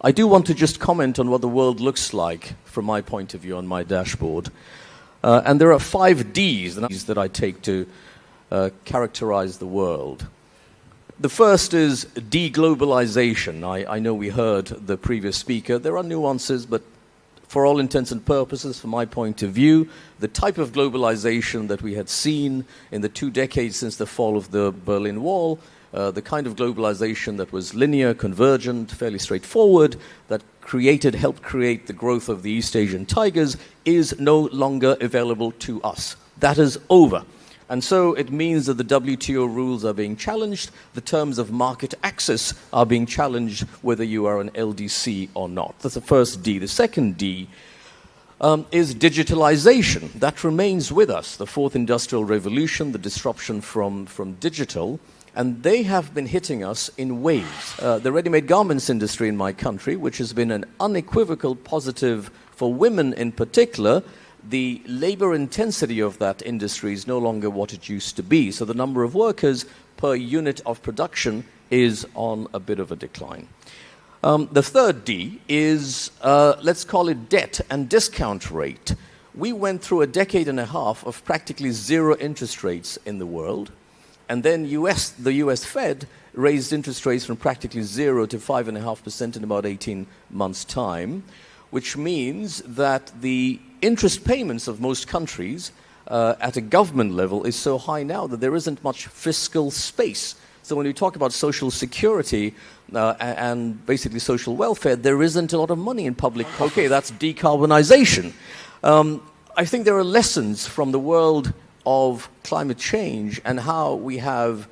I do want to just comment on what the world looks like from my point of view on my dashboard. And there are 5 Ds that I take to characterize the world. The first is deglobalization. I know we heard the previous speaker. There are nuances, but for all intents and purposes, from my point of view, the type of globalization that we had seen in the 2 decades since the fall of the Berlin Wall, the kind of globalization that was linear, convergent, fairly straightforward, that helped create the growth of the East Asian tigers, is no longer available to us. That is over. And so it means that the WTO rules are being challenged, the terms of market access are being challenged, whether you are an LDC or not. That's the first D. The second D is digitalization. That remains with us, the 4th industrial revolution, the disruption from digital, and they have been hitting us in waves. The ready-made garments industry in my country, which has been an unequivocal positive for women in particular, the labor intensity of that industry is no longer what it used to be. So the number of workers per unit of production is on a bit of a decline. The third D is, let's call it debt and discount rate. We went through a decade and a half of practically 0 interest rates in the world. And then the US Fed raised interest rates from practically 0 to 5.5% in about 18 months' time, which means that the interest payments of most countries at a government level is so high now that there isn't much fiscal space. So when you talk about social security and basically social welfare, there isn't a lot of money in public. Okay, that's decarbonization. I think there are lessons from the world of climate change and how we have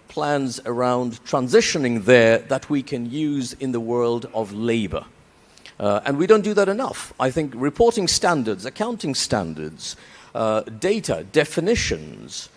plans around transitioning there that we can use in the world of labor. And we don't do that enough. I think reporting standards, accounting standards, data, definitions,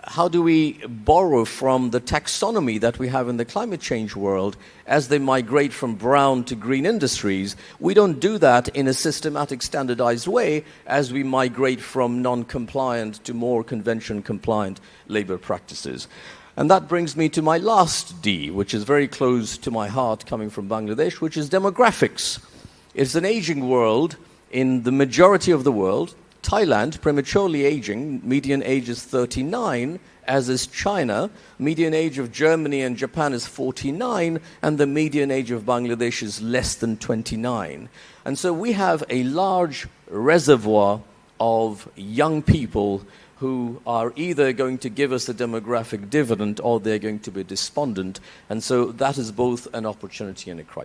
how do we borrow from the taxonomy that we have in the climate change world as they migrate from brown to green industries? We don't do that in a systematic, standardized way as we migrate from non-compliant to more convention-compliant labor practices. And that brings me to my last D, which is very close to my heart coming from Bangladesh, which is demographics. It's an aging world in the majority of the world. Thailand, prematurely aging, median age is 39, as is China. Median age of Germany and Japan is 49, and the median age of Bangladesh is less than 29. And so we have a large reservoir of young people who are either going to give us a demographic dividend or they're going to be despondent. And so that is both an opportunity and a crisis.